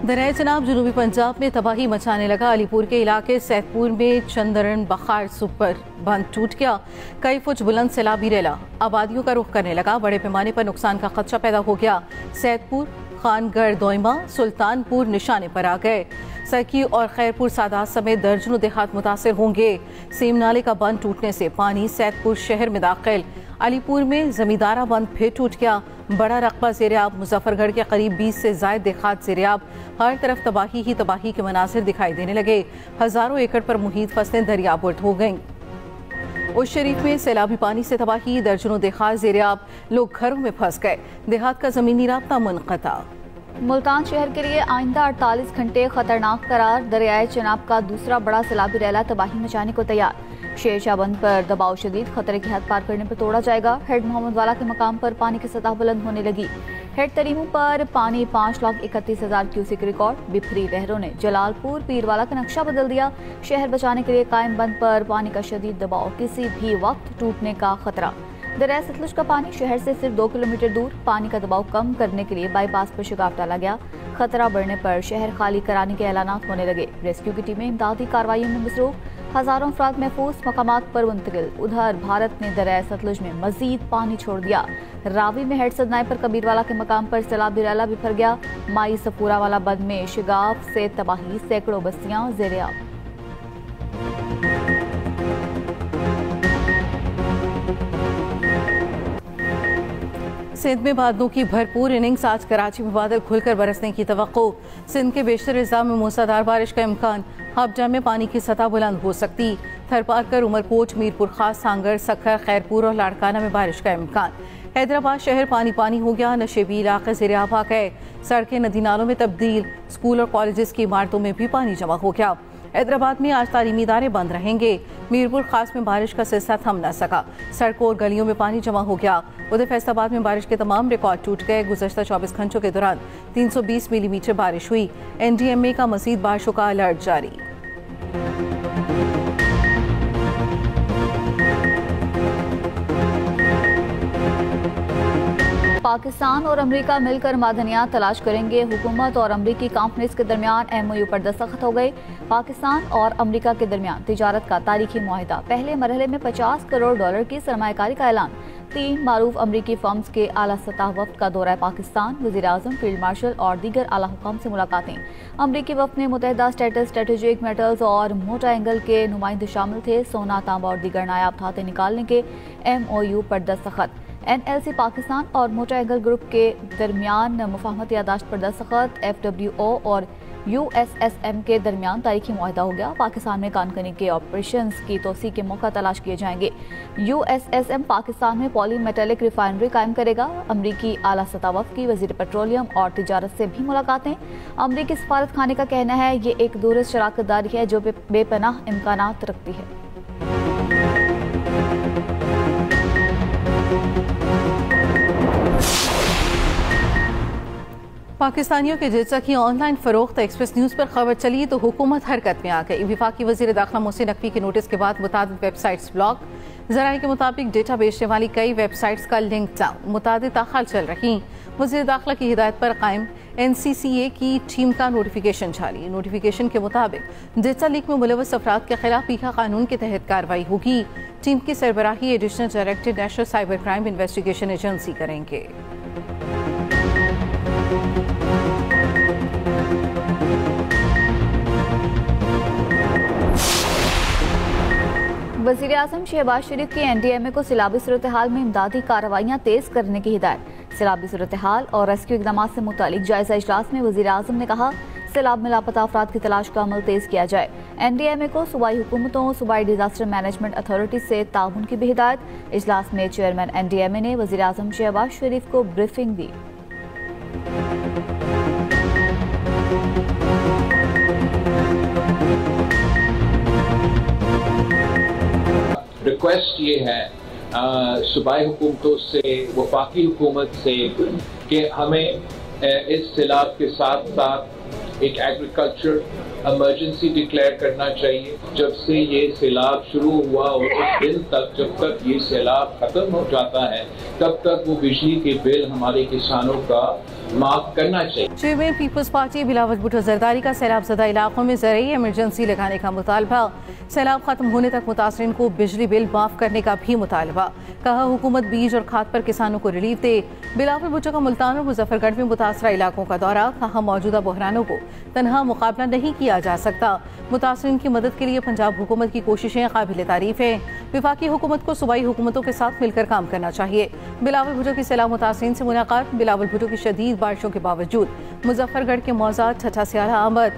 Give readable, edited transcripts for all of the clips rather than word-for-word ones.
दरियाए चनाब जनूबी पंजाब में तबाही मचाने लगा। अलीपुर के इलाके सैदपुर में चंदरन बखार सुपर बंद टूट गया। कई फुट बुलंद सैलाबी रेला आबादियों का रुख करने लगा। बड़े पैमाने पर नुकसान का खदशा पैदा हो गया। सैदपुर, खानगढ़, दोइमा, सुल्तानपुर निशाने पर आ गए। सकी और खैरपुर सादात समेत दर्जनों देहात मुतासिर होंगे। सेम नाले का बंद टूटने से पानी सैदपुर शहर में दाखिल। अलीपुर में जमींदारा बंद फिर टूट गया। बड़ा रकबा ज़ेर-ए-आब। मुजफ्फरगढ़ के करीब 20 से ज़ायद देहात ज़ेर-ए-आब। हर तरफ तबाही ही तबाही के मनासिर दिखाई देने लगे। हजारों एकड़ पर मुहीत फसलें दरियाबुर्द हो गईं। उस शरीफ में सैलाबी पानी से तबाही, दर्जनों देहात ज़ेर-ए-आब। लोग घरों में फंस गए। देहात का ज़मीनी राब्ता मुनक़ता। मुल्तान शहर के लिए आइंदा 48 घंटे खतरनाक करार। दरियाए चनाब का दूसरा बड़ा सैलाबी रैला तबाही मचाने को तैयार। शेरशाह बंद पर दबाव शदीद, खतरे की हद पार करने पर तोड़ा जाएगा। हेड मोहम्मद वाला के मकाम पर पानी की सतह बुलंद होने लगी। हेड तरीमू पर पानी 5,31,000 क्यूसिक रिकॉर्ड। बिफरी लहरों ने जलालपुर पीरवाला का नक्शा बदल दिया। शहर बचाने के लिए कायम बंद पर पानी का शदीद दबाव, किसी भी वक्त टूटने का खतरा। दरिया सतलुज का पानी शहर से सिर्फ 2 किलोमीटर दूर। पानी का दबाव कम करने के लिए बाईपास पर शिगाफ डाला गया। खतरा बढ़ने पर शहर खाली कराने के ऐलानात होने लगे। रेस्क्यू की टीमें इमदादी कार्रवाइयों में मसरूफ। हजारों अफराद महफूज मकामात पर मुंतकिल। उधर भारत ने दरिया सतलुज में मजीद पानी छोड़ दिया। रावी में हेड सदनाए पर कबीरवाला के मकाम पर सैलाबी रैला बिफर गया। माई सफूरा वाला बंद में शिगाफ से तबाही, सैकड़ों बस्तियां ज़ेर-ए-आब। सिंध में बादलों की भरपूर इनिंग्स। आज कराची में बादल खुलकर बरसने की तवक्को। सिंध के बेशतर अज़्ज़ा में मूसलाधार बारिश का इम्कान। हाबजा में पानी की सतह बुलंद हो सकती। थरपारकर, उमरकोट, मीरपुर खास, सांगड़, सखर, खैरपुर और लाड़काना में बारिश का इम्कान। हैदराबाद शहर पानी पानी हो गया। नशेबी इलाके ज़ेर-ए-आब आ गए। सड़कें नदी नालों में तब्दील। स्कूल और कॉलेजेस की इमारतों में भी पानी जमा हो गया। हैदराबाद में आज तालीमी इदारे बंद रहेंगे। मीरपुर खास में बारिश का सिलसिला थम न सका। सड़कों और गलियों में पानी जमा हो गया। उधर फैसलाबाद में बारिश के तमाम रिकॉर्ड टूट गए। गुज़श्ता 24 घंटों के दौरान 320 मिलीमीटर बारिश हुई। NDMA का मज़ीद बारिशों का अलर्ट जारी। पाकिस्तान और अमेरिका मिलकर मादनियात तलाश करेंगे। हुकूमत और अमरीकी कंपनीज के दरमियान MOU पर दस्तखत हो गए। पाकिस्तान और अमरीका के दरमियान तिजारत का तारीखी मुआहिदा। पहले मरहले में $50 करोड़ की सरमायाकारी का ऐलान। 3 मारूफ अमरीकी फर्म्स के आला सतह वफ्द का दौरा पाकिस्तान। वज़ीर आज़म, फील्ड मार्शल और दीगर आला हुकाम से मुलाकातें। अमरीकी वफ्द में मुतहदा स्टेटस, स्ट्रेटेजिक मेटल्स और मोटा एंगल के नुमाइंदे शामिल थे। सोना, तांबा और दीगर नायाब धातें निकालने के MOU पर दस्तखत। NLC पाकिस्तान और मोटा एंगल ग्रुप के दरमियान मुफाहमत यादाश्त पर दस्तखत। FWO और USSM के दरमियान तारीखी मुआहिदा हो गया। पाकिस्तान में कानकनी के ऑपरेशंस की तोसी के मौका तलाश किए जाएंगे। USSM पाकिस्तान में पॉली मेटेलिक रिफाइनरी कायम करेगा। अमरीकी आला सतह वफ़द की वज़ीर पेट्रोलियम और तिजारत से भी मुलाकातें। अमरीकी सफारत खाने का कहना है ये एक दूरस्थ शराकत दारी है जो बेपनाह इम्कानात रखती है। पाकिस्तानियों के जिज्जा की ऑनलाइन फरोख्त। एक्सप्रेस न्यूज़ पर खबर चली तो हुकूमत हरकत में आ गई। वफाकी वज़ीर दाखिला मोहसिन नकवी के नोटिस के बाद मुतादिद वेबसाइट्स ब्लॉक। ज़राए के मुताबिक डेटा बेचने वाली कई वेबसाइट्स का लिंक डाउन। मुतादिद ताख़ाल चल रही। वज़ीर दाखिला की हिदायत पर कायम NCCA की टीम का नोटिफिकेशन जारी। नोटिफिकेशन के मुताबिक डेटा लीक में मुलव्वस अफराद के खिलाफ पीका कानून के तहत कार्रवाई होगी। टीम की सरबराही additional director national cyber crime investigation agency करेंगे। वज़ीर आज़म शहबाज शरीफ की NDMA को सैलाबी सूरत हाल में इमदादी कार्रवाइयाँ तेज करने की हिदायत। सैलाबी सूरत हाल और रेस्क्यू इक़दाम से मुतालिक जायजा इजलास में वज़ीर आज़म ने कहा सैलाब में लापता अफराद की तलाश का अमल तेज किया जाए। NDMA को सूबाई हुकूमतों, सूबाई डिजास्टर मैनेजमेंट अथॉरिटी से ताउन की भी हिदायत। इजलास में चेयरमैन NDMA ने वज़ीर आज़म शहबाज शरीफ को ब्रीफिंग दी। रिक्वेस्ट ये है सूबाई हुकूमतों से, वफाकी हुकूमत से कि हमें इस सैलाब के साथ साथ एक एग्रीकल्चर इमरजेंसी डिक्लेयर करना चाहिए। जब से ये सैलाब शुरू हुआ और उस दिन तक जब तक ये सैलाब खत्म हो जाता है तब तक वो बिजली के बिल हमारे किसानों का माफ करना चाहिए। Chairman peoples party Bilawal Bhutto Zardari का सैलाब ज़दा इलाकों में ज़रूरी इमरजेंसी लगाने का मुतालबा। सैलाब खत्म होने तक मुतासरीन को बिजली बिल माफ करने का भी मुतालबा। कहा हुकूमत बीज और खाद पर किसानों को रिलीफ दे। बिलावल भुट्टो का मुल्तान और मुजफ्फरगढ़ में मुतासरा इलाकों का दौरा। कहा मौजूदा बहरानों को तनहा मुकाबला नहीं किया जा सकता। मुतासरीन की मदद के लिए पंजाब हुकूमत की कोशिशें काबिल तारीफ हैं। विफाकी हुकूमत को सूबाई हुकूमतों के साथ मिलकर काम करना चाहिए। बिलावल भुट्टो की सैलाब मुतासरीन से मुलाकात। बिलावल भुट्टो की शदीद बारिशों के बावजूद मुजफ्फरगढ़ के मौजा ठठा स्याला आमद।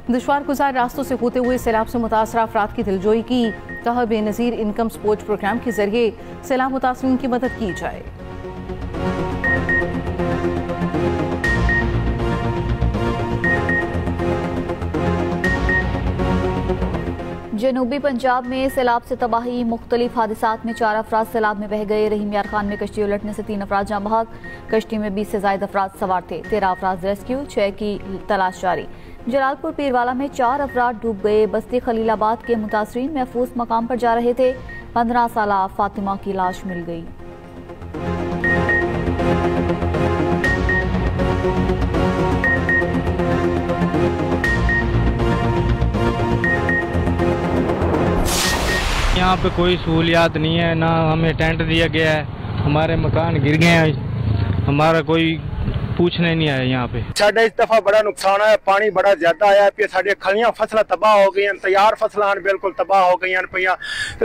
दुश्वार गुजार रास्तों से होते हुए सैलाब से मुतासरा अफराद की दिलजोई की। कहा बेनज़ीर इनकम सपोर्ट प्रोग्राम के जरिए सैलाब मुतासरीन की मदद की जाए। जनूबी पंजाब में सैलाब से तबाही। मुख्तलिफ हादसात में 4 अफराद सैलाब में बह गए। रहीम यार खान में कश्ती उलटने से 3 अफराद जाँ बहक। कश्ती में 20 से ज़ायद अफराद सवार थे। 13 अफराद रेस्क्यू, 6 की तलाश जारी। जलालपुर पीरवाला में 4 अफराद डूब गए। बस्ती खलीलाबाद के मुतासरीन महफूज मकाम पर जा रहे थे। 15 साला फातिमा की लाश मिल गई। यहाँ पे कोई सहूलियात नहीं है, ना हमें टेंट दिया गया है। हमारे मकान गिर गए हैं, हमारा कोई पूछने नहीं आया। यहाँ पे साढ़ा इस दफा बड़ा नुकसान है, पानी बड़ा ज्यादा आया पे। साढ़े खलियां फसल तबाह हो गई, तैयार फसल बिल्कुल तबाह हो गई पियां।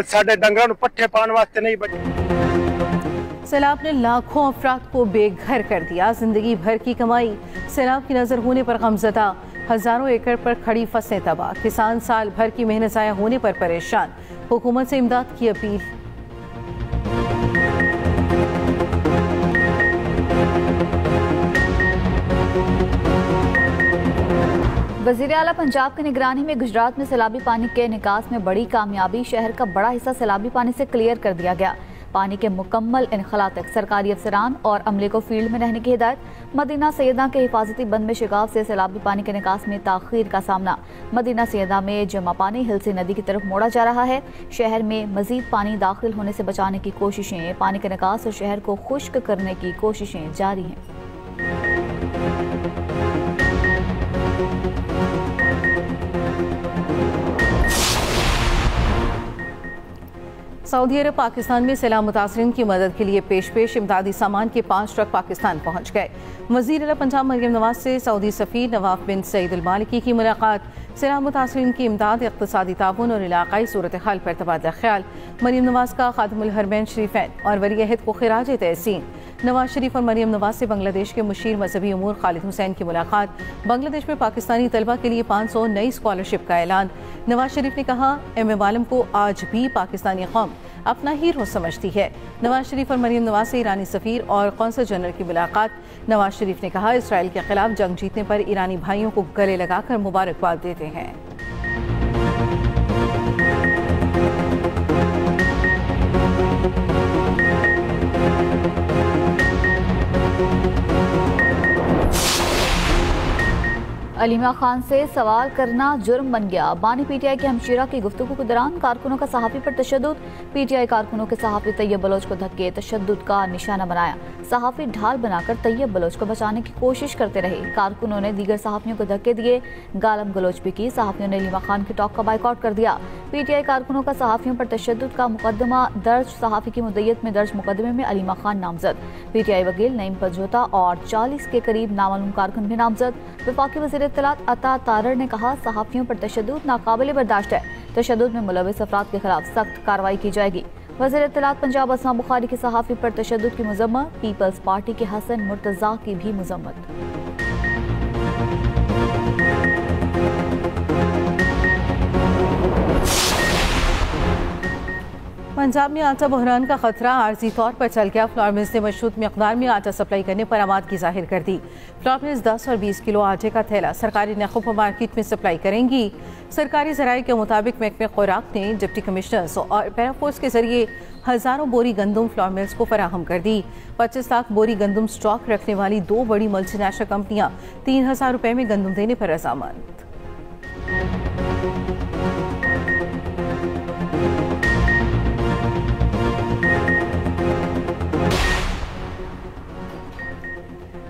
साढ़े डंगर पट्ठे पाने वास्ते नहीं बचे। सैलाब ने लाखों अफराद को बेघर कर दिया। जिंदगी भर की कमाई सैलाब की नजर होने पर गमजदा। हजारों एकड़ पर खड़ी फसलें तबाह। किसान साल भर की मेहनत ज़ाया होने पर परेशान। हुकूमत से इमदाद की अपील। वज़ीर आला पंजाब की निगरानी में गुजरात में सैलाबी पानी के निकास में बड़ी कामयाबी। शहर का बड़ा हिस्सा सैलाबी पानी से क्लियर कर दिया गया। पानी के मुकम्मल इनखला तक सरकारी अफसरान और अमले को फील्ड में रहने की हिदायत। मदीना सैयदा के हिफाजती बंद में शिगाव से सैलाबी पानी के निकास में ताखीर का सामना। मदीना सैयदा में जमा पानी हिलसी नदी की तरफ मोड़ा जा रहा है। शहर में मजीद पानी दाखिल होने से बचाने की कोशिशें, पानी के निकास और शहर को खुश्क करने की कोशिशें जारी हैं। सऊदी अरब पाकिस्तान में सैलाब मुतासरीन की मदद के लिए पेश इमदादी सामान के 5 ट्रक पाकिस्तान पहुंच गए। वज़ीर आला पंजाब मरियम नवाज से सऊदी सफ़ीर नवाफ बिन सईद अल मालिकी की मुलाकात। सैलाब मुतासरीन की इमदाद, इक़्तिसादी ताउन और इलाक़ाई सूरत हाल पर तबादला ख्याल। मरियम नवाज का खादिमुल हरमैन शरीफैन और वली अहद को खिराज तहसीन। नवाज शरीफ और मरियम नवाज से बांग्लादेश के मुशीर मजहबी उमूर खालिद हुसैन की मुलाकात। बांग्लादेश में पाकिस्तानी तलबा के लिए 500 नई स्कॉलरशिप का ऐलान। नवाज शरीफ ने कहा, एम आलम को आज भी पाकिस्तानी कौम अपना हीरो समझती है। नवाज शरीफ और मरियम नवाज से ईरानी सफ़ीर और कौंसल जनरल की मुलाकात। नवाज शरीफ ने कहा, इसराइल के खिलाफ जंग जीतने पर ईरानी भाइयों को गले लगाकर मुबारकबाद देते हैं। अलीमा खान से सवाल करना जुर्म बन गया। बानी पीटीआई के हमशीरा की गुफ्तगू के दौरान कारकुनों का सहाफ़ी पर तशद्दुद। पीटीआई कारकुनों के सहाफ़ी तैयब बलोच को धक्के तशद्दुद का निशाना बनाया। सहाफ़ी ढाल बनाकर तैयब बलोच को बचाने की कोशिश करते रहे। कारकुनों ने दीगर सहाफ़ियों को धक्के दिए, गालम गलोच भी की। सहाफ़ियों ने अलीमा खान की टॉक का बाइकआउट कर दिया। पीटीआई कारकुनों का सहाफ़ियों पर तशद्दुद का मुकदमा दर्ज। सहाफ़ी की मुद्दत में दर्ज मुकदमे में अलीमा खान नामजद। पीटीआई वकील नईम पजोता और 40 के करीब नामालूम कारकुन भी नामजद। वफाकी वज़ीर इत्तलात अता तारर ने कहा, सहाफ़ियों पर तशद्दुद नाकाबिले बर्दाश्त है। तशद्दुद में मुलविस अफराद के खिलाफ सख्त कार्रवाई की जाएगी। वज़ीर इत्तलात पंजाब असमा बुखारी की सहाफ़ी पर तशद्दुद की मज़म्मत। पीपल्स पार्टी के हसन मुर्तज़ा की भी मज़म्मत। पंजाब में आटा बहरान का खतरा आर्जी तौर पर चल गया। फ्लोर मिल्स ने मशरूत मकदार में आटा सप्लाई करने पर आमादगी जाहिर कर दी। फ्लोर मिल्स 10 और 20 किलो आटे का थैला सरकारी नखों पर मार्केट में सप्लाई करेंगी। सरकारी ज़राए के मुताबिक महकमे खुराक ने डिप्टी कमिश्नर्स और पैराफोर्स के जरिए हज़ारों बोरी गंदम फ्लोर मिल्स को फराहम कर दी। 25 लाख बोरी गंदम स्टॉक रखने वाली 2 बड़ी मल्टीनेशनल कंपनियां 3000 रुपए में गंदम देने पर रजामंद।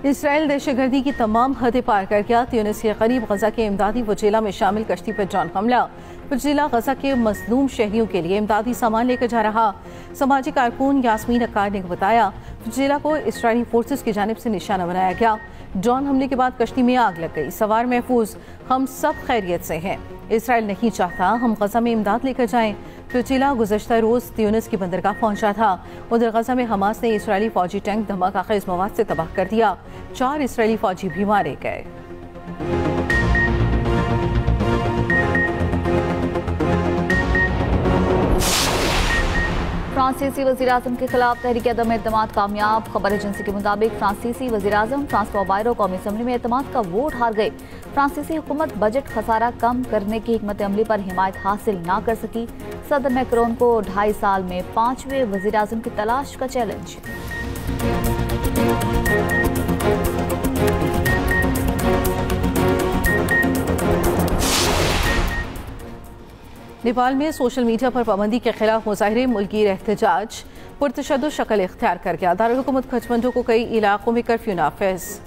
इसराइल दहशतगर्दी की तमाम हदें पार कर गया। ट्यूनिस के करीब गजा के इमदादी वजीला में शामिल कश्ती पर ड्रोन हमला। वजीला गजा के मजलूम शहरियों के लिए इमदादी सामान लेकर जा रहा। समाजी कारकुन यास्मीन अक्कार ने बताया वजीला को इसराइली फोर्सेस की जानिब से निशाना बनाया गया। ड्रोन हमले के बाद कश्ती में आग लग गई। सवार महफूज, हम सब खैरियत से हैं। इसराइल नहीं चाहता हम गजा में इमदाद लेकर जाएं। वजीला गुज़श्ता रोज़ ट्यूनिस की बंदरगाह पहुंचा था। उधर गजा में हमास ने इसराइली फौजी टैंक धमाका खेज मवाद से तबाह कर दिया। 4 इसराइली फौजी भी मारे गए। फ्रांसीसी वज़ीर-ए-आज़म के खिलाफ तहरीक अदम एतमाद कामयाब। खबर एजेंसी के मुताबिक फ्रांसीसी वज़ीर-ए-आज़म फ्रांसवा बायरो कौमी असम्बली में एतमाद का वोट हार गए। फ्रांसीसी हुकूमत बजट खसारा कम करने की हिकमत अमली पर हिमायत हासिल ना कर सकी। सदर मैक्रोन को 2.5 साल में 5वें वज़ीर-ए-आज़म की तलाश का चैलेंज। नेपाल में सोशल मीडिया पर पाबंदी के खिलाफ मुजाहिरे मुल्की एहतजाज पुरतशद्दुद शक्ल इख्तियार कर गया। दारुल हुकूमत खचमंडू को कई इलाकों में कर्फ्यू नाफिज।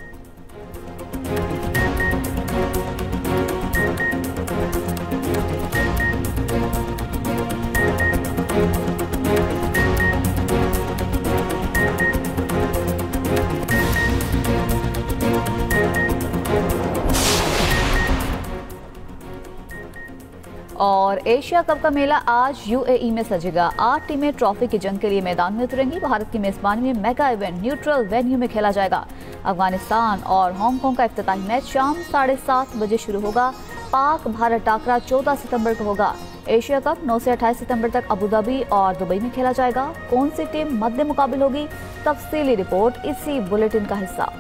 और एशिया कप का मेला आज यूएई में सजेगा। 8 टीमें ट्रॉफी की जंग के लिए मैदान में उतरेंगी। भारत की मेजबानी में मेगा इवेंट न्यूट्रल वेन्यू में खेला जाएगा। अफगानिस्तान और हांगकांग का इफ्तिताही मैच शाम 7:30 बजे शुरू होगा। पाक भारत टाकरा 14 सितंबर को होगा। एशिया कप 9 से 28 सितंबर तक अबूधाबी और दुबई में खेला जाएगा। कौन सी टीम मद्दे मुकाबिल होगी, तफसीली रिपोर्ट इसी बुलेटिन का हिस्सा।